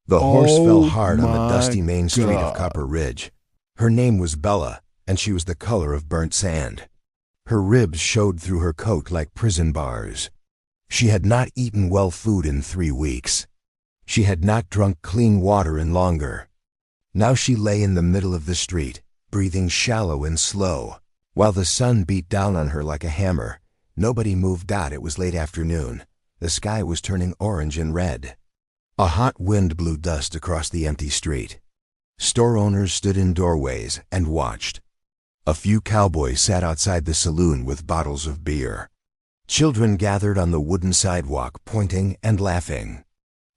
The horse fell Oh hard on the dusty my main street of God. Copper Ridge. Her name was Bella, and she was the color of burnt sand. Her ribs showed through her coat like prison bars. She had not eaten well food in 3 weeks. She had not drunk clean water in longer. Now she lay in the middle of the street, breathing shallow and slow, while the sun beat down on her like a hammer. Nobody moved. It was late afternoon. The sky was turning orange and red. A hot wind blew dust across the empty street. Store owners stood in doorways and watched. A few cowboys sat outside the saloon with bottles of beer. Children gathered on the wooden sidewalk, pointing and laughing.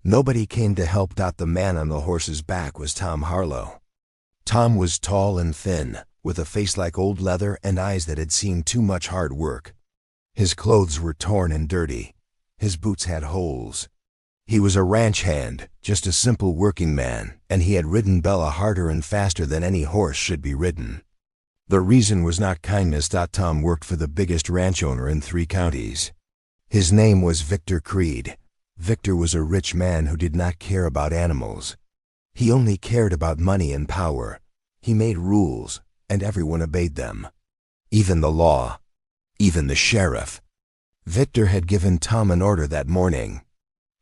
Nobody came to help. The man on the horse's back was Tom Harlow. Tom was tall and thin, with a face like old leather and eyes that had seen too much hard work. His clothes were torn and dirty. His boots had holes. He was a ranch hand, just a simple working man, and he had ridden Bella harder and faster than any horse should be ridden. The reason was not kindness. Tom worked for the biggest ranch owner in 3 counties. His name was Victor Creed. Victor was a rich man who did not care about animals. He only cared about money and power. He made rules, and everyone obeyed them. Even the law. Even the sheriff. Victor had given Tom an order that morning.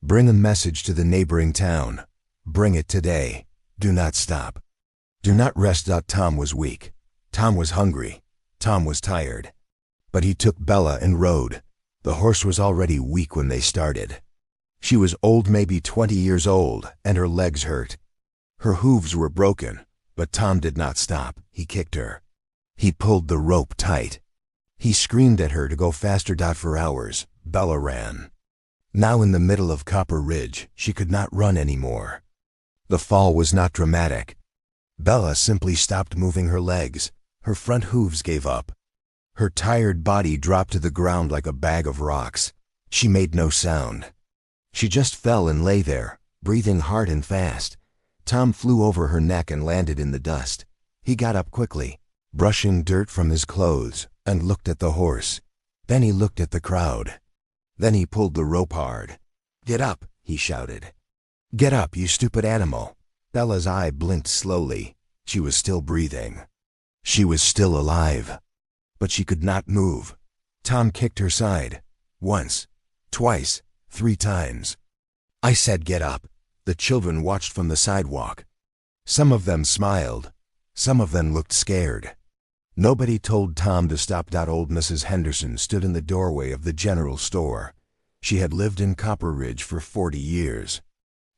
Bring a message to the neighboring town. Bring it today. Do not stop. Do not rest. Tom was weak. Tom was hungry. Tom was tired. But he took Bella and rode. The horse was already weak when they started. She was old, maybe 20 years old, and her legs hurt. Her hooves were broken, but Tom did not stop. He kicked her. He pulled the rope tight. He screamed at her to go faster. For hours, Bella ran. Now in the middle of Copper Ridge, she could not run anymore. The fall was not dramatic. Bella simply stopped moving her legs. Her front hooves gave up. Her tired body dropped to the ground like a bag of rocks. She made no sound. She just fell and lay there, breathing hard and fast. Tom flew over her neck and landed in the dust. He got up quickly, brushing dirt from his clothes, and looked at the horse. Then he looked at the crowd. Then he pulled the rope hard. "Get up," he shouted. "Get up, you stupid animal." Bella's eye blinked slowly. She was still breathing. She was still alive. But she could not move. Tom kicked her side. Once, twice, 3 times. "I said get up." The children watched from the sidewalk. Some of them smiled. Some of them looked scared. Nobody told Tom to stop. Old Mrs. Henderson stood in the doorway of the general store. She had lived in Copper Ridge for 40 years.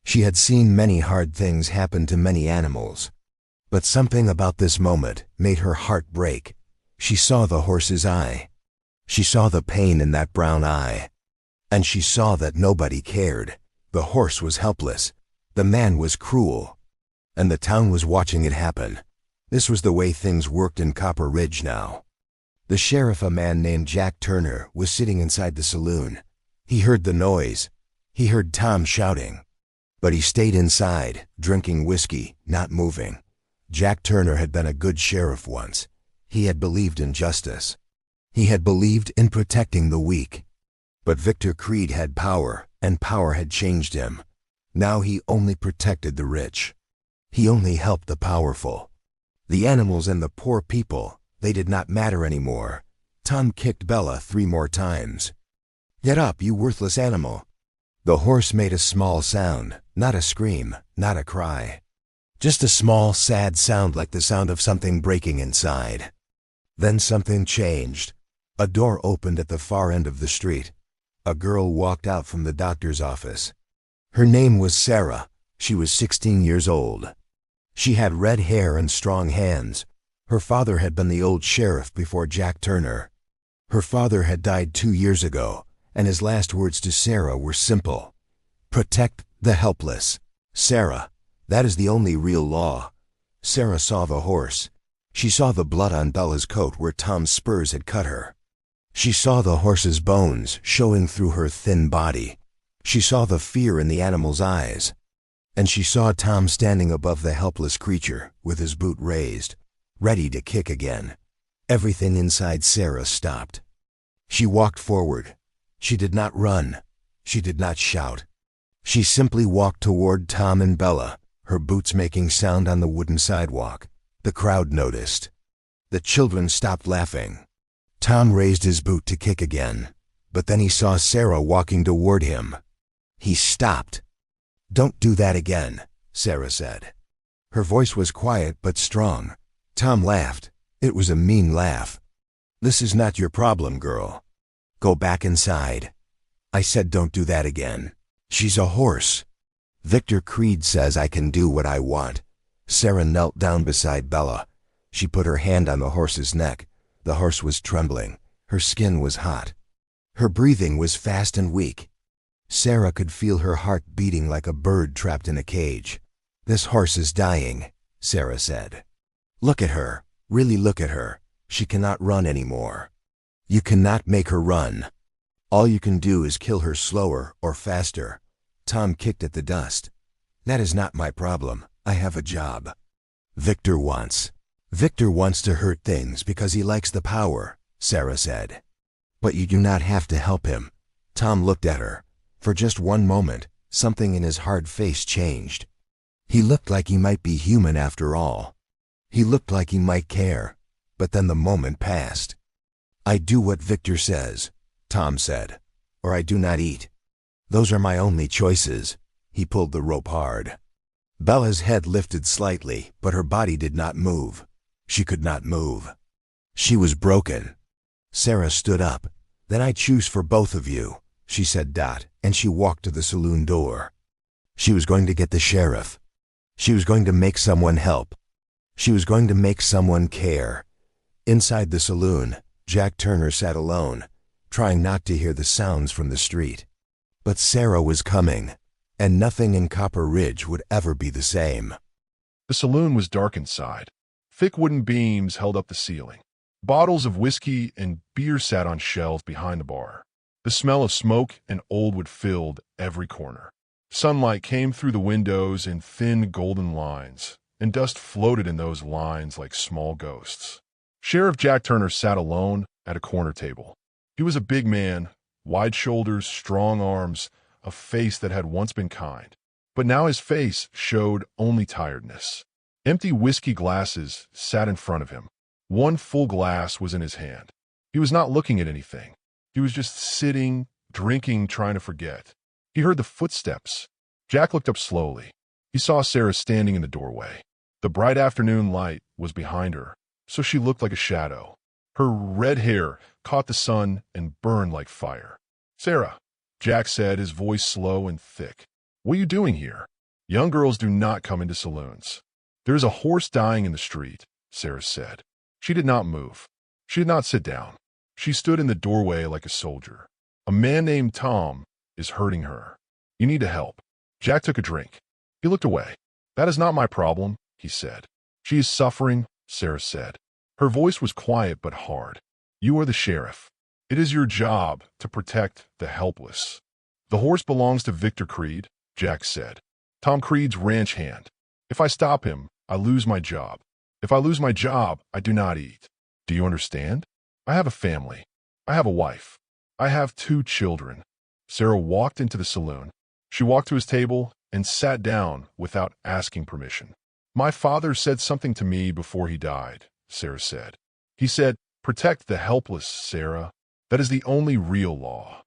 She had seen many hard things happen to many animals. But something about this moment made her heart break. She saw the horse's eye. She saw the pain in that brown eye. And she saw that nobody cared. The horse was helpless. The man was cruel. And the town was watching it happen. This was the way things worked in Copper Ridge now. The sheriff, a man named Jack Turner, was sitting inside the saloon. He heard the noise. He heard Tom shouting. But he stayed inside, drinking whiskey, not moving. Jack Turner had been a good sheriff once. He had believed in justice. He had believed in protecting the weak. But Victor Creed had power, and power had changed him. Now he only protected the rich. He only helped the powerful. The animals and the poor people, they did not matter anymore. Tom kicked Bella 3 more times. "Get up, you worthless animal." The horse made a small sound, not a scream, not a cry. Just a small, sad sound like the sound of something breaking inside. Then something changed. A door opened at the far end of the street. A girl walked out from the doctor's office. Her name was Sarah. She was 16 years old. She had red hair and strong hands. Her father had been the old sheriff before Jack Turner. Her father had died 2 years ago, and his last words to Sarah were simple. "Protect the helpless." Sarah, that is the only real law. Sarah saw the horse. She saw the blood on Bella's coat where Tom's spurs had cut her. She saw the horse's bones showing through her thin body. She saw the fear in the animal's eyes. And she saw Tom standing above the helpless creature with his boot raised, ready to kick again. Everything inside Sarah stopped. She walked forward. She did not run. She did not shout. She simply walked toward Tom and Bella, her boots making sound on the wooden sidewalk. The crowd noticed. The children stopped laughing. Tom raised his boot to kick again, but then he saw Sarah walking toward him. He stopped. "Don't do that again," Sarah said. Her voice was quiet but strong. Tom laughed. It was a mean laugh. "This is not your problem, girl. Go back inside. I said don't do that again. She's a horse. Victor Creed says I can do what I want." Sarah knelt down beside Bella. She put her hand on the horse's neck. The horse was trembling. Her skin was hot. Her breathing was fast and weak. Sarah could feel her heart beating like a bird trapped in a cage. "This horse is dying," Sarah said. "Look at her. Really look at her. She cannot run anymore. You cannot make her run. All you can do is kill her slower or faster." Tom kicked at the dust. "That is not my problem. I have a job. Victor wants to hurt things because he likes the power," Sarah said. "But you do not have to help him." Tom looked at her. For just one moment, something in his hard face changed. He looked like he might be human after all. He looked like he might care. But then the moment passed. "I do what Victor says," Tom said, "or I do not eat. Those are my only choices." He pulled the rope hard. Bella's head lifted slightly, but her body did not move. She could not move. She was broken. Sarah stood up. "Then I choose for both of you," she said, and she walked to the saloon door. She was going to get the sheriff. She was going to make someone help. She was going to make someone care. Inside the saloon, Jack Turner sat alone, trying not to hear the sounds from the street. But Sarah was coming, and nothing in Copper Ridge would ever be the same. The saloon was dark inside. Thick wooden beams held up the ceiling. Bottles of whiskey and beer sat on shelves behind the bar. The smell of smoke and old wood filled every corner. Sunlight came through the windows in thin golden lines, and dust floated in those lines like small ghosts. Sheriff Jack Turner sat alone at a corner table. He was a big man, wide shoulders, strong arms, a face that had once been kind. But now his face showed only tiredness. Empty whiskey glasses sat in front of him. One full glass was in his hand. He was not looking at anything. He was just sitting, drinking, trying to forget. He heard the footsteps. Jack looked up slowly. He saw Sarah standing in the doorway. The bright afternoon light was behind her, so she looked like a shadow. Her red hair caught the sun and burned like fire. "Sarah," Jack said, his voice slow and thick. "What are you doing here? Young girls do not come into saloons." "There is a horse dying in the street," Sarah said. She did not move. She did not sit down. She stood in the doorway like a soldier. "A man named Tom is hurting her. You need to help." Jack took a drink. He looked away. "That is not my problem," he said. "She is suffering," Sarah said. Her voice was quiet but hard. "You are the sheriff. It is your job to protect the helpless." "The horse belongs to Victor Creed," Jack said. "Tom Creed's ranch hand. If I stop him, I lose my job. If I lose my job, I do not eat. Do you understand? I have a family. I have a wife. I have 2 children." Sarah walked into the saloon. She walked to his table and sat down without asking permission. "My father said something to me before he died," Sarah said. "He said, 'Protect the helpless, Sarah. That is the only real law.'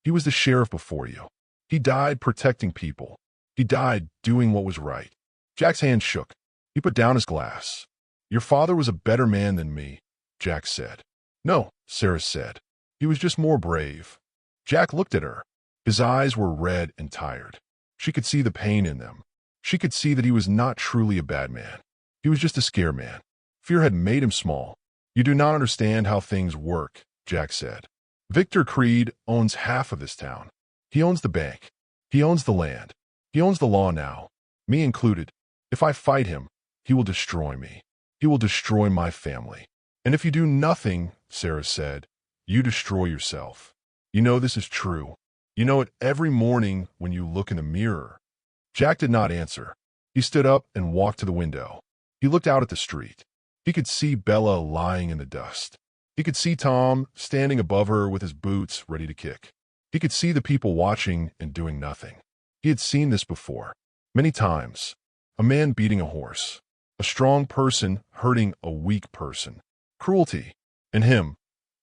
He was the sheriff before you. He died protecting people. He died doing what was right." Jack's hand shook. He put down his glass. "Your father was a better man than me," Jack said. "No," Sarah said. "He was just more brave." Jack looked at her. His eyes were red and tired. She could see the pain in them. She could see that he was not truly a bad man. He was just a scared man. Fear had made him small. "You do not understand how things work," Jack said. "Victor Creed owns half of this town. He owns the bank. He owns the land. He owns the law now, me included. If I fight him, he will destroy me. He will destroy my family. And if you do nothing," Sarah said, "you destroy yourself. You know this is true. You know it every morning when you look in the mirror." Jack did not answer. He stood up and walked to the window. He looked out at the street. He could see Bella lying in the dust. He could see Tom standing above her with his boots ready to kick. He could see the people watching and doing nothing. He had seen this before, many times. A man beating a horse. A strong person hurting a weak person. Cruelty. And him,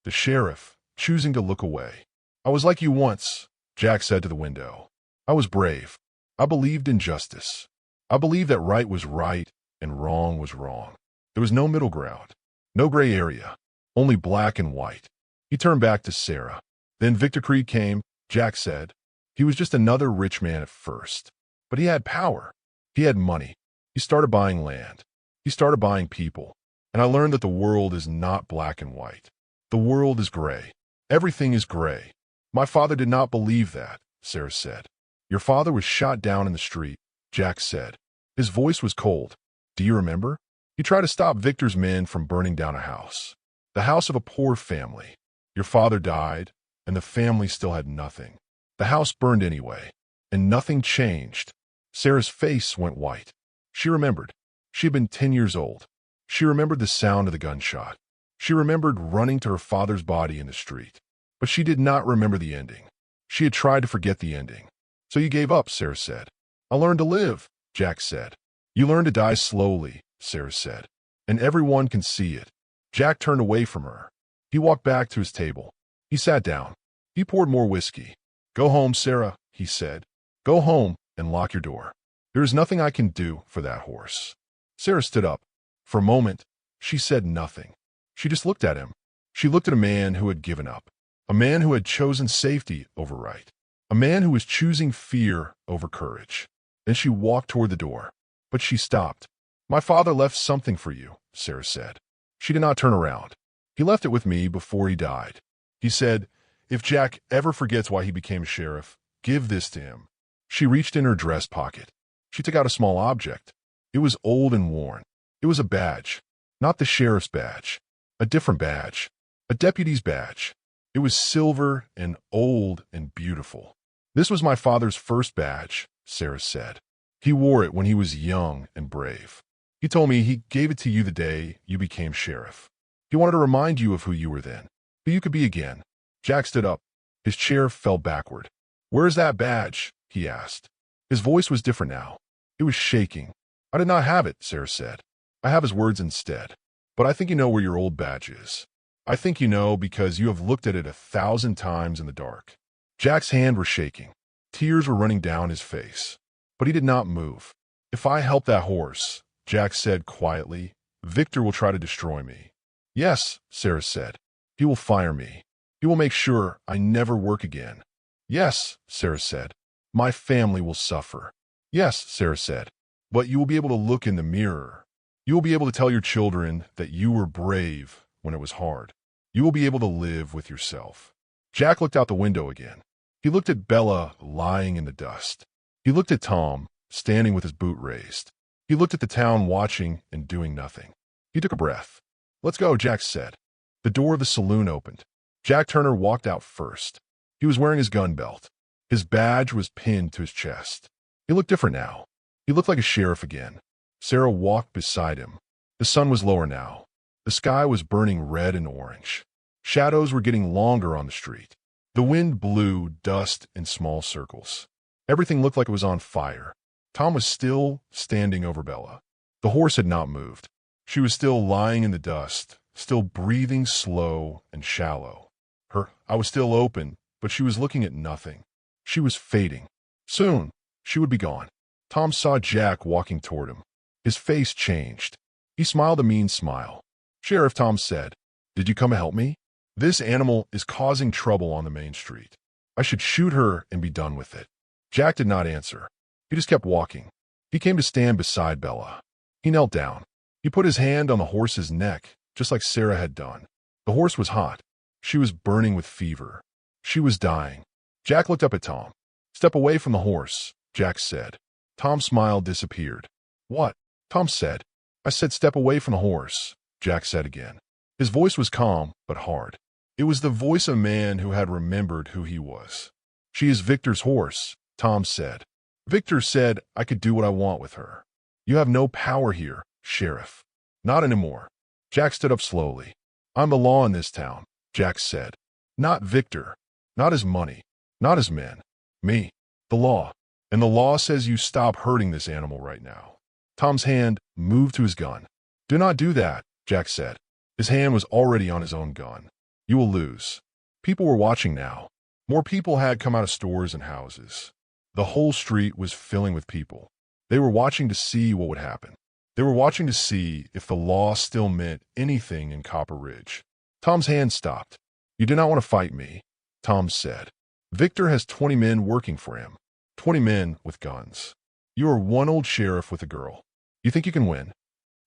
the sheriff, choosing to look away. "I was like you once," Jack said to the window. "I was brave. I believed in justice. I believed that right was right and wrong was wrong. There was no middle ground, no gray area, only black and white." He turned back to Sarah. "Then Victor Creed came," Jack said. "He was just another rich man at first. But he had power. He had money. He started buying land. He started buying people. And I learned that the world is not black and white. The world is gray. Everything is gray." "My father did not believe that," Sarah said. "Your father was shot down in the street," Jack said. His voice was cold. "Do you remember? He tried to stop Victor's men from burning down a house. The house of a poor family. Your father died, and the family still had nothing. The house burned anyway, and nothing changed." Sarah's face went white. She remembered. She had been 10 years old. She remembered the sound of the gunshot. She remembered running to her father's body in the street. But she did not remember the ending. She had tried to forget the ending. "So you gave up," Sarah said. "I learned to live," Jack said. "You learned to die slowly," Sarah said. "And everyone can see it." Jack turned away from her. He walked back to his table. He sat down. He poured more whiskey. "Go home, Sarah," he said. "Go home and lock your door. There is nothing I can do for that horse." Sarah stood up. For a moment, she said nothing. She just looked at him. She looked at a man who had given up. A man who had chosen safety over right. A man who was choosing fear over courage. Then she walked toward the door. But she stopped. "My father left something for you," Sarah said. She did not turn around. "He left it with me before he died. He said, if Jack ever forgets why he became a sheriff, give this to him." She reached in her dress pocket. She took out a small object. It was old and worn. It was a badge. Not the sheriff's badge. A different badge. A deputy's badge. It was silver and old and beautiful. "This was my father's first badge," Sarah said. "He wore it when he was young and brave. He told me he gave it to you the day you became sheriff. He wanted to remind you of who you were then, who you could be again." Jack stood up. His chair fell backward. "Where is that badge?" he asked. His voice was different now. It was shaking. "I did not have it," Sarah said. "I have his words instead. But I think you know where your old badge is. I think you know because you have looked at it 1,000 times in the dark." Jack's hands were shaking. Tears were running down his face. But he did not move. "If I help that horse," Jack said quietly, "Victor will try to destroy me." "Yes," Sarah said. "He will fire me. He will make sure I never work again." "Yes," Sarah said. "My family will suffer." "Yes," Sarah said. "But you will be able to look in the mirror. You will be able to tell your children that you were brave when it was hard. You will be able to live with yourself." Jack looked out the window again. He looked at Bella lying in the dust. He looked at Tom, standing with his boot raised. He looked at the town watching and doing nothing. He took a breath. "Let's go," Jack said. The door of the saloon opened. Jack Turner walked out first. He was wearing his gun belt. His badge was pinned to his chest. He looked different now. He looked like a sheriff again. Sarah walked beside him. The sun was lower now. The sky was burning red and orange. Shadows were getting longer on the street. The wind blew dust in small circles. Everything looked like it was on fire. Tom was still standing over Bella. The horse had not moved. She was still lying in the dust, still breathing slow and shallow. Her eye was still open, but she was looking at nothing. She was fading. Soon, she would be gone. Tom saw Jack walking toward him. His face changed. He smiled a mean smile. "Sheriff," Tom said, "did you come to help me? This animal is causing trouble on the main street. I should shoot her and be done with it." Jack did not answer. He just kept walking. He came to stand beside Bella. He knelt down. He put his hand on the horse's neck, just like Sarah had done. The horse was hot. She was burning with fever. She was dying. Jack looked up at Tom. "Step away from the horse," Jack said. Tom's smile disappeared. "What?" Tom said. "I said step away from the horse," Jack said again. His voice was calm, but hard. It was the voice of a man who had remembered who he was. "She is Victor's horse," Tom said. "Victor said I could do what I want with her. You have no power here, Sheriff. Not anymore." Jack stood up slowly. "I'm the law in this town," Jack said. "Not Victor. Not his money. Not his men. Me. The law. and the law says you stop hurting this animal right now. Tom's hand moved to his gun. Do not do that, Jack said. His hand was already on his own gun. You will lose. People were watching now. More people had come out of stores and houses. The whole street was filling with people. They were watching to see what would happen. They were watching to see if the law still meant anything in Copper Ridge. Tom's hand stopped. You do not want to fight me, Tom said. Victor has 20 men working for him. 20 men with guns. You are one old sheriff with a girl. You think you can win?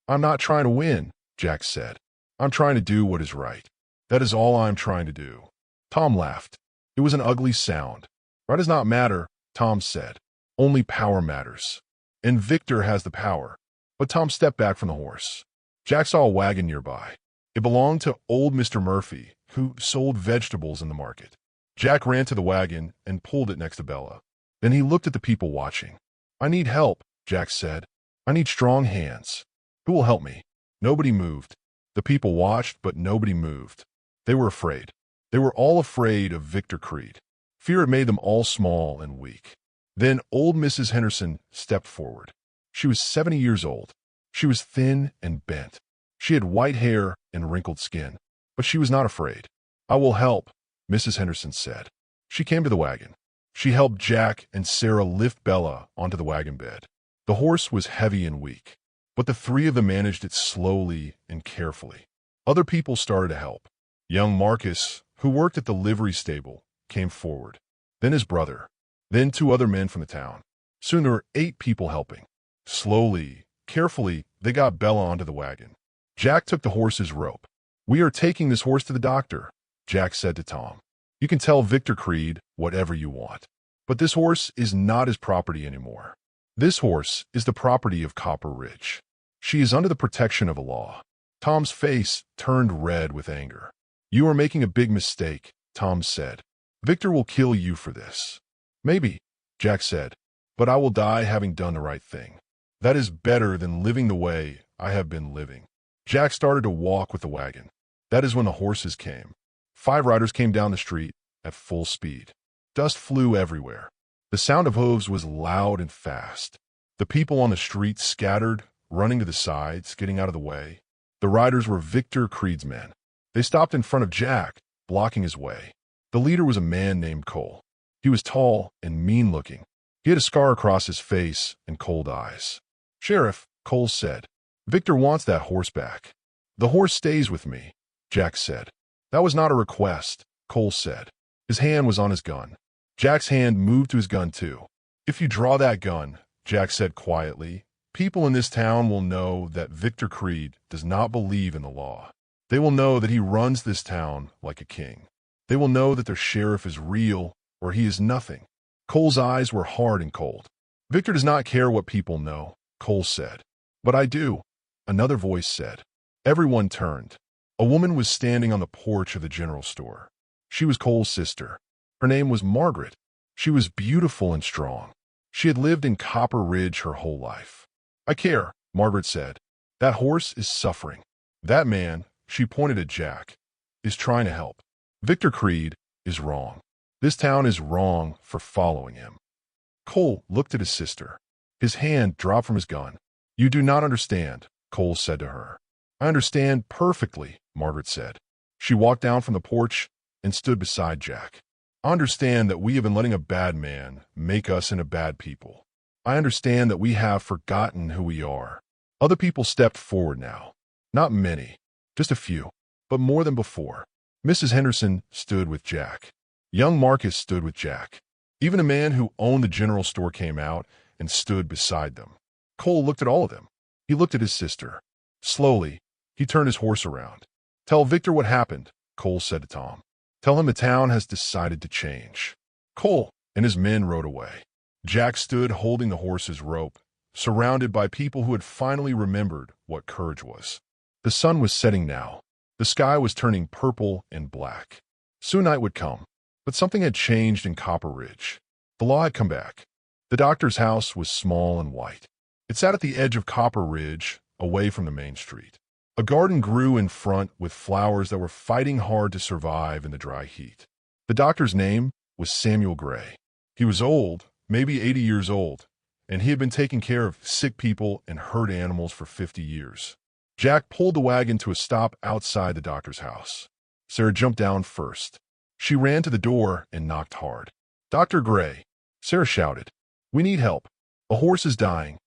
I'm not trying to win, Jack said. I'm trying to do what is right. That is all I'm trying to do. Tom laughed. It was an ugly sound. Right does not matter, Tom said. Only power matters. And Victor has the power. But Tom stepped back from the horse. Jack saw a wagon nearby. It belonged to old Mr. Murphy, who sold vegetables in the market. Jack ran to the wagon and pulled it next to Bella. Then he looked at the people watching. I need help, Jack said. I need strong hands. Who will help me? Nobody moved. The people watched, but nobody moved. They were afraid. They were all afraid of Victor Creed. Fear had made them all small and weak. Then old Mrs. Henderson stepped forward. She was 70 years old. She was thin and bent. She had white hair and wrinkled skin, but she was not afraid. I will help, Mrs. Henderson said. She came to the wagon. She helped Jack and Sarah lift Bella onto the wagon bed. The horse was heavy and weak, but the three of them managed it slowly and carefully. Other people started to help. Young Marcus, who worked at the livery stable, came forward. Then his brother. Then 2 other men from the town. Soon there were 8 people helping. Slowly, carefully, they got Bella onto the wagon. Jack took the horse's rope. We are taking this horse to the doctor, Jack said to Tom. You can tell Victor Creed whatever you want. But this horse is not his property anymore. This horse is the property of Copper Ridge. She is under the protection of a law. Tom's face turned red with anger. You are making a big mistake, Tom said. Victor will kill you for this. Maybe, Jack said, but I will die having done the right thing. That is better than living the way I have been living. Jack started to walk with the wagon. That is when the horses came. 5 riders came down the street at full speed. Dust flew everywhere. The sound of hooves was loud and fast. The people on the street scattered, running to the sides, getting out of the way. The riders were Victor Creed's men. They stopped in front of Jack, blocking his way. The leader was a man named Cole. He was tall and mean-looking. He had a scar across his face and cold eyes. Sheriff, Cole said, Victor wants that horse back. The horse stays with me, Jack said. That was not a request, Cole said. His hand was on his gun. Jack's hand moved to his gun too. If you draw that gun, Jack said quietly, people in this town will know that Victor Creed does not believe in the law. They will know that he runs this town like a king. They will know that their sheriff is real or he is nothing. Cole's eyes were hard and cold. Victor does not care what people know, Cole said. But I do, another voice said. Everyone turned. A woman was standing on the porch of the general store. She was Cole's sister. Her name was Margaret. She was beautiful and strong. She had lived in Copper Ridge her whole life. I care, Margaret said. That horse is suffering. That man, she pointed at Jack, is trying to help. Victor Creed is wrong. This town is wrong for following him. Cole looked at his sister. His hand dropped from his gun. You do not understand, Cole said to her. I understand perfectly, Margaret said. She walked down from the porch and stood beside Jack. I understand that we have been letting a bad man make us into bad people. I understand that we have forgotten who we are. Other people stepped forward now. Not many, just a few, but more than before. Mrs. Henderson stood with Jack. Young Marcus stood with Jack. Even a man who owned the general store came out and stood beside them. Cole looked at all of them. He looked at his sister. Slowly, he turned his horse around. Tell Victor what happened, Cole said to Tom. Tell him the town has decided to change. Cole and his men rode away. Jack stood holding the horse's rope, surrounded by people who had finally remembered what courage was. The sun was setting now. The sky was turning purple and black. Soon night would come, but something had changed in Copper Ridge. The law had come back. The doctor's house was small and white. It sat at the edge of Copper Ridge, away from the main street. A garden grew in front with flowers that were fighting hard to survive in the dry heat. The doctor's name was Samuel Gray. He was old, maybe 80 years old, and he had been taking care of sick people and hurt animals for 50 years. Jack pulled the wagon to a stop outside the doctor's house. Sarah jumped down first. She ran to the door and knocked hard. "Dr. Gray," Sarah shouted. "We need help. A horse is dying."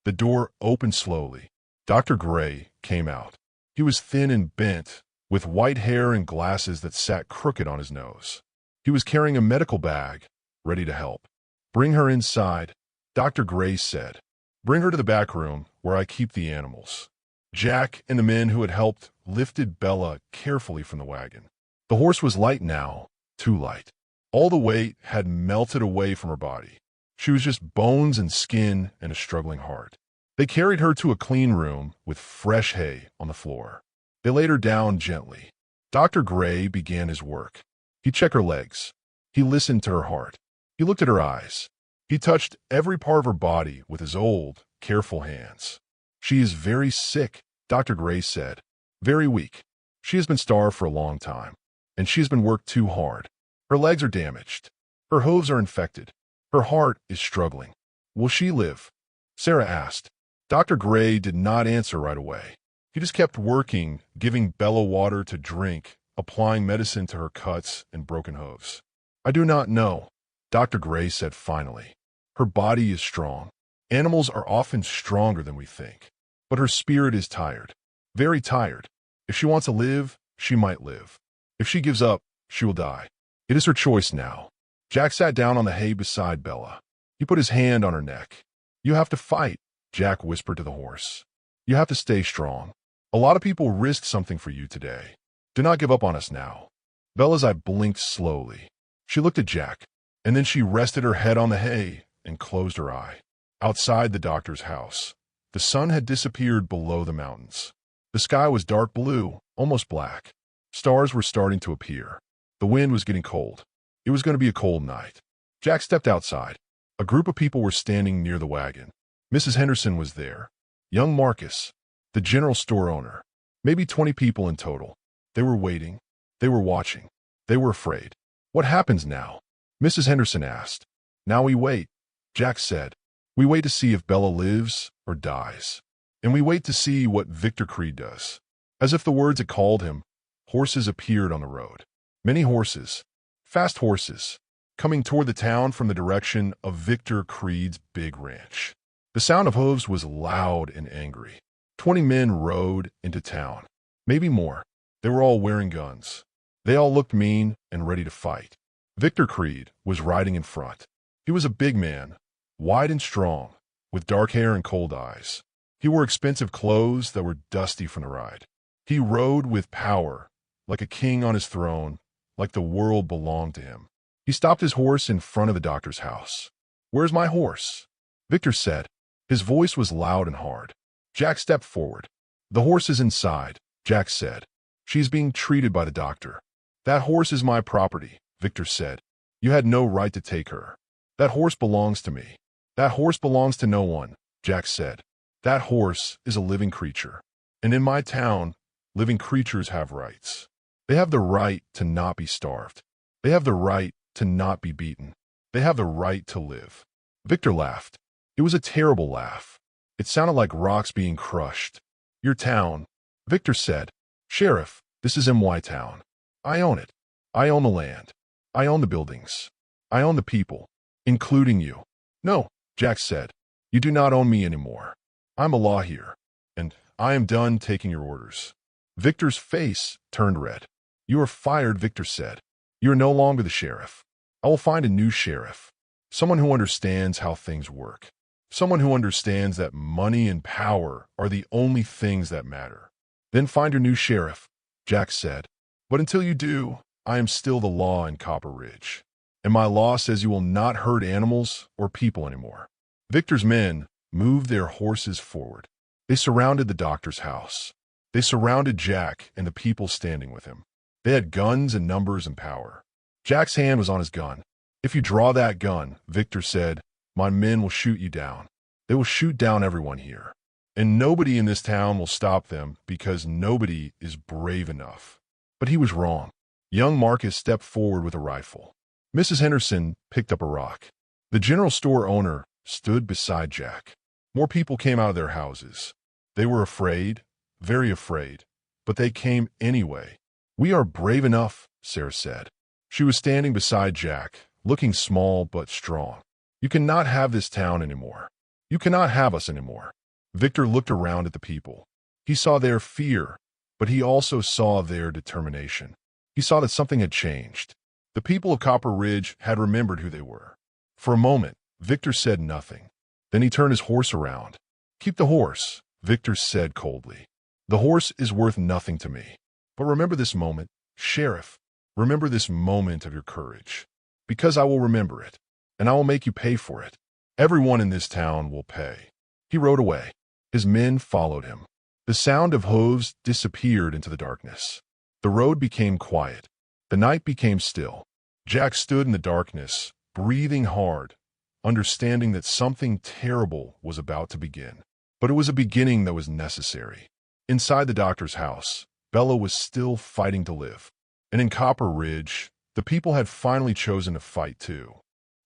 The door opened slowly. Dr. Gray came out. He was thin and bent, with white hair and glasses that sat crooked on his nose. He was carrying a medical bag, ready to help. "Bring her inside," Dr. Gray said. "Bring her to the back room where I keep the animals." Jack and the men who had helped lifted Bella carefully from the wagon. The horse was light now, too light. All the weight had melted away from her body. She was just bones and skin and a struggling heart. They carried her to a clean room with fresh hay on the floor. They laid her down gently. Dr. Gray began his work. He checked her legs. He listened to her heart. He looked at her eyes. He touched every part of her body with his old, careful hands. "She is very sick," Dr. Gray said. "Very weak. She has been starved for a long time, and she has been worked too hard. Her legs are damaged. Her hooves are infected. Her heart is struggling. Will she live?" Sarah asked. Dr. Gray did not answer right away. He just kept working, giving Bella water to drink, applying medicine to her cuts and broken hooves. "I do not know," Dr. Gray said finally. "Her body is strong. Animals are often stronger than we think. But her spirit is tired. Very tired. If she wants to live, she might live. If she gives up, she will die. It is her choice now." Jack sat down on the hay beside Bella. He put his hand on her neck. "You have to fight," Jack whispered to the horse. "You have to stay strong. A lot of people risked something for you today. Do not give up on us now." Bella's eye blinked slowly. She looked at Jack, and then she rested her head on the hay and closed her eye. Outside the doctor's house, the sun had disappeared below the mountains. The sky was dark blue, almost black. Stars were starting to appear. The wind was getting cold. It was going to be a cold night. Jack stepped outside. A group of people were standing near the wagon. Mrs. Henderson was there. Young Marcus, the general store owner. Maybe 20 people in total. They were waiting. They were watching. They were afraid. "What happens now?" Mrs. Henderson asked. "Now we wait," Jack said. "We wait to see if Bella lives or dies. And we wait to see what Victor Creed does." As if the words had called him, horses appeared on the road. Many horses, fast horses, coming toward the town from the direction of Victor Creed's big ranch. The sound of hooves was loud and angry. 20 men rode into town. Maybe more. They were all wearing guns. They all looked mean and ready to fight. Victor Creed was riding in front. He was a big man, wide and strong, with dark hair and cold eyes. He wore expensive clothes that were dusty from the ride. He rode with power, like a king on his throne, like the world belonged to him. He stopped his horse in front of the doctor's house. "Where's my horse?" Victor said. His voice was loud and hard. Jack stepped forward. "The horse is inside," Jack said. "She's being treated by the doctor." "That horse is my property," Victor said. "You had no right to take her." "That horse belongs to me." "That horse belongs to no one," Jack said. "That horse is a living creature. And in my town, living creatures have rights. They have the right to not be starved. They have the right to not be beaten. They have the right to live." Victor laughed. It was a terrible laugh. It sounded like rocks being crushed. "Your town," Victor said. "Sheriff, this is MY Town. I own it. I own the land. I own the buildings. I own the people, including you." "No," Jack said. "You do not own me anymore. I'm a law here, and I am done taking your orders." Victor's face turned red. "You are fired," Victor said. "You are no longer the sheriff. I will find a new sheriff. Someone who understands how things work. Someone who understands that money and power are the only things that matter." "Then find your new sheriff," Jack said. "But until you do, I am still the law in Copper Ridge. And my law says you will not hurt animals or people anymore." Victor's men moved their horses forward. They surrounded the doctor's house. They surrounded Jack and the people standing with him. They had guns and numbers and power. Jack's hand was on his gun. "If you draw that gun," Victor said, "my men will shoot you down. They will shoot down everyone here. And nobody in this town will stop them because nobody is brave enough." But he was wrong. Young Marcus stepped forward with a rifle. Mrs. Henderson picked up a rock. The general store owner stood beside Jack. More people came out of their houses. They were afraid, very afraid, but they came anyway. "We are brave enough," Sarah said. She was standing beside Jack, looking small but strong. "You cannot have this town anymore. You cannot have us anymore." Victor looked around at the people. He saw their fear, but he also saw their determination. He saw that something had changed. The people of Copper Ridge had remembered who they were. For a moment, Victor said nothing. Then he turned his horse around. "Keep the horse," Victor said coldly. "The horse is worth nothing to me. But remember this moment, Sheriff. Remember this moment of your courage. Because I will remember it, and I will make you pay for it. Everyone in this town will pay." He rode away. His men followed him. The sound of hooves disappeared into the darkness. The road became quiet. The night became still. Jack stood in the darkness, breathing hard, understanding that something terrible was about to begin. But it was a beginning that was necessary. Inside the doctor's house, Bella was still fighting to live. And in Copper Ridge, the people had finally chosen to fight too.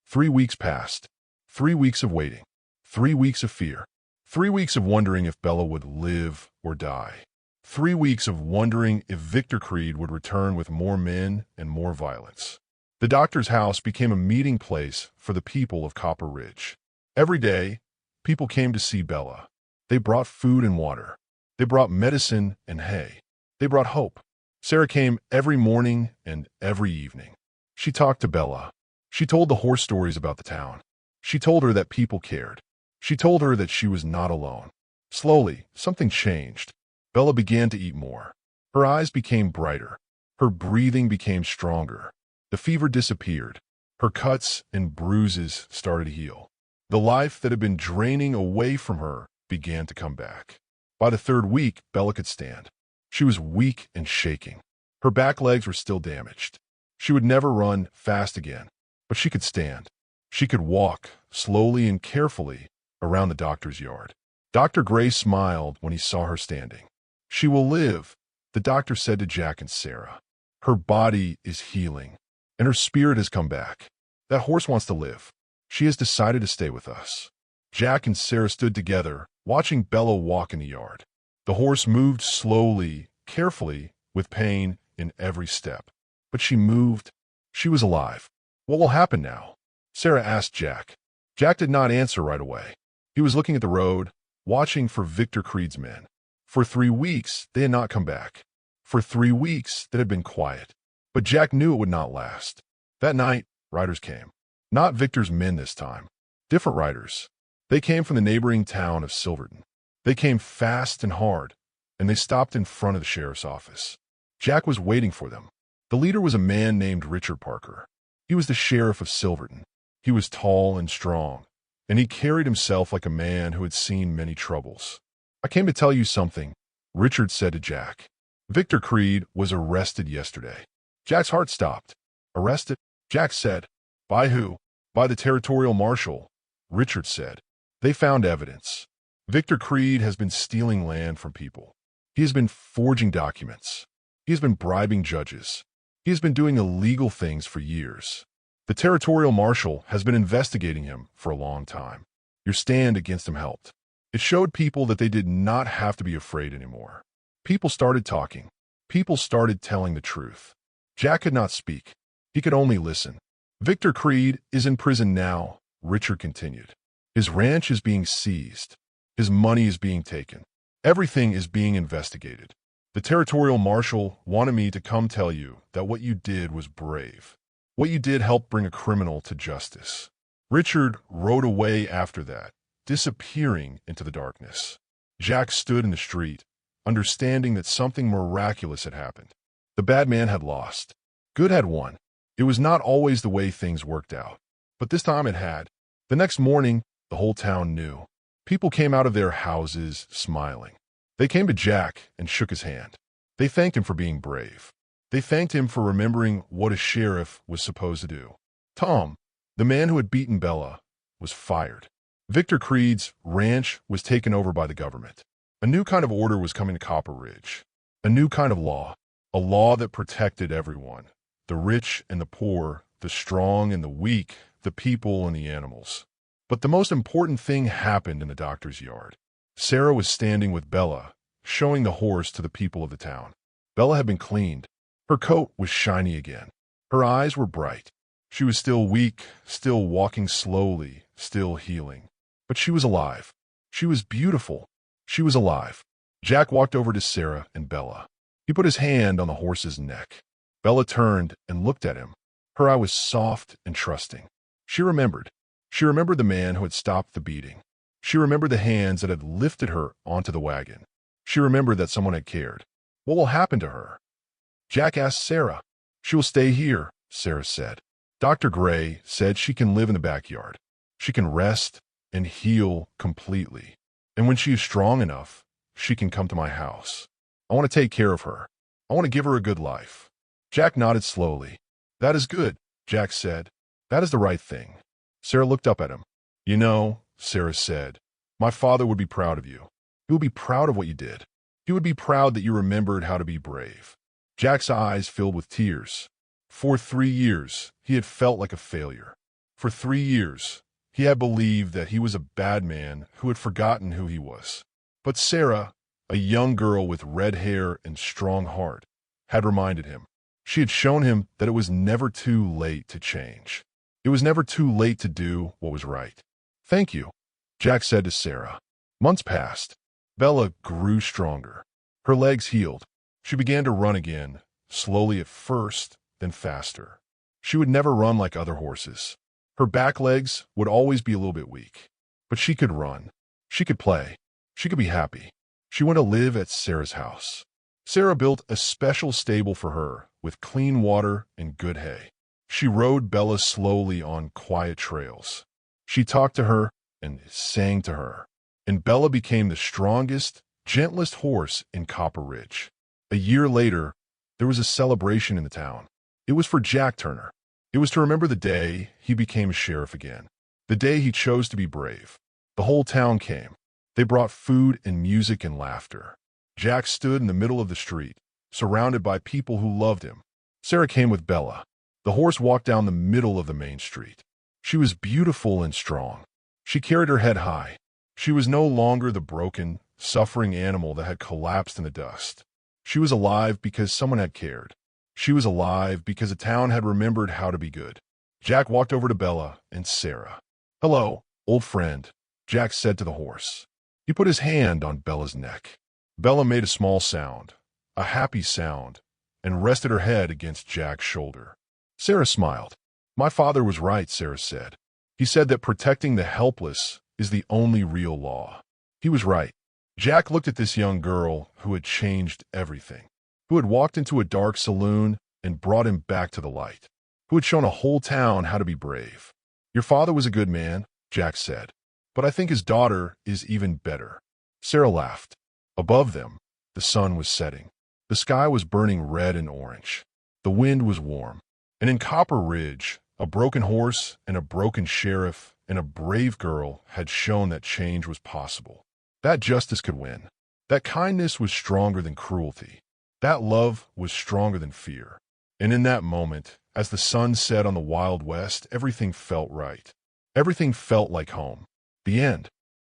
3 weeks passed. 3 weeks of waiting. 3 weeks of fear. 3 weeks of wondering if Bella would live or die. 3 weeks of wondering if Victor Creed would return with more men and more violence. The doctor's house became a meeting place for the people of Copper Ridge. Every day, people came to see Bella. They brought food and water. They brought medicine and hay. They brought hope. Sarah came every morning and every evening. She talked to Bella. She told the horse stories about the town. She told her that people cared. She told her that she was not alone. Slowly, something changed. Bella began to eat more. Her eyes became brighter. Her breathing became stronger. The fever disappeared. Her cuts and bruises started to heal. The life that had been draining away from her began to come back. By the 3rd week, Bella could stand. She was weak and shaking. Her back legs were still damaged. She would never run fast again, but she could stand. She could walk, slowly and carefully, around the doctor's yard. Dr. Gray smiled when he saw her standing. "She will live," the doctor said to Jack and Sarah. "Her body is healing, and her spirit has come back. That horse wants to live. She has decided to stay with us." Jack and Sarah stood together, watching Bella walk in the yard. The horse moved slowly, carefully, with pain in every step. But she moved. She was alive. "What will happen now?" Sarah asked Jack. Jack did not answer right away. He was looking at the road, watching for Victor Creed's men. For 3 weeks, they had not come back. For 3 weeks, that had been quiet. But Jack knew it would not last. That night, riders came. Not Victor's men this time. Different riders. They came from the neighboring town of Silverton. They came fast and hard, and they stopped in front of the sheriff's office. Jack was waiting for them. The leader was a man named Richard Parker. He was the sheriff of Silverton. He was tall and strong, and he carried himself like a man who had seen many troubles. "I came to tell you something," Richard said to Jack. "Victor Creed was arrested yesterday." Jack's heart stopped. "Arrested?" Jack said. "By who?" "By the territorial marshal," Richard said. "They found evidence. Victor Creed has been stealing land from people. He has been forging documents. He has been bribing judges. He has been doing illegal things for years. The territorial marshal has been investigating him for a long time. Your stand against him helped. It showed people that they did not have to be afraid anymore. People started talking. People started telling the truth." Jack could not speak. He could only listen. "Victor Creed is in prison now," Richard continued. "His ranch is being seized. His money is being taken. Everything is being investigated. The territorial marshal wanted me to come tell you that what you did was brave. What you did helped bring a criminal to justice." Richard rode away after that, disappearing into the darkness. Jack stood in the street, understanding that something miraculous had happened. The bad man had lost. Good had won. It was not always the way things worked out, but this time it had. The next morning, the whole town knew. People came out of their houses smiling. They came to Jack and shook his hand. They thanked him for being brave. They thanked him for remembering what a sheriff was supposed to do. Tom, the man who had beaten Bella, was fired. Victor Creed's ranch was taken over by the government. A new kind of order was coming to Copper Ridge. A new kind of law. A law that protected everyone. The rich and the poor, the strong and the weak, the people and the animals. But the most important thing happened in the doctor's yard. Sarah was standing with Bella, showing the horse to the people of the town. Bella had been cleaned. Her coat was shiny again. Her eyes were bright. She was still weak, still walking slowly, still healing. But she was alive. She was beautiful. She was alive. Jack walked over to Sarah and Bella. He put his hand on the horse's neck. Bella turned and looked at him. Her eye was soft and trusting. She remembered. She remembered the man who had stopped the beating. She remembered the hands that had lifted her onto the wagon. She remembered that someone had cared. What will happen to her? Jack asked Sarah. She will stay here, Sarah said. Dr. Gray said she can live in the backyard. She can rest and heal completely. And when she is strong enough, she can come to my house. I want to take care of her. I want to give her a good life. Jack nodded slowly. That is good, Jack said. That is the right thing. Sarah looked up at him. You know, Sarah said, my father would be proud of you. He would be proud of what you did. He would be proud that you remembered how to be brave. Jack's eyes filled with tears. For 3 years, he had felt like a failure. For 3 years, he had believed that he was a bad man who had forgotten who he was. But Sarah, a young girl with red hair and strong heart, had reminded him. She had shown him that it was never too late to change. It was never too late to do what was right. Thank you, Jack said to Sarah. Months passed. Bella grew stronger. Her legs healed. She began to run again, slowly at first, then faster. She would never run like other horses. Her back legs would always be a little bit weak. But she could run. She could play. She could be happy. She went to live at Sarah's house. Sarah built a special stable for her with clean water and good hay. She rode Bella slowly on quiet trails. She talked to her and sang to her. And Bella became the strongest, gentlest horse in Copper Ridge. A year later, there was a celebration in the town. It was for Jack Turner. It was to remember the day he became sheriff again. The day he chose to be brave. The whole town came. They brought food and music and laughter. Jack stood in the middle of the street, surrounded by people who loved him. Sarah came with Bella. The horse walked down the middle of the main street. She was beautiful and strong. She carried her head high. She was no longer the broken, suffering animal that had collapsed in the dust. She was alive because someone had cared. She was alive because the town had remembered how to be good. Jack walked over to Bella and Sarah. Hello, old friend, Jack said to the horse. He put his hand on Bella's neck. Bella made a small sound, a happy sound, and rested her head against Jack's shoulder. Sarah smiled. My father was right, Sarah said. He said that protecting the helpless is the only real law. He was right. Jack looked at this young girl who had changed everything, who had walked into a dark saloon and brought him back to the light, who had shown a whole town how to be brave. Your father was a good man, Jack said, but I think his daughter is even better. Sarah laughed. Above them, the sun was setting. The sky was burning red and orange. The wind was warm. And in Copper Ridge, a broken horse and a broken sheriff and a brave girl had shown that change was possible. That justice could win. That kindness was stronger than cruelty. That love was stronger than fear. And in that moment, as the sun set on the Wild West, everything felt right. Everything felt like home. The end.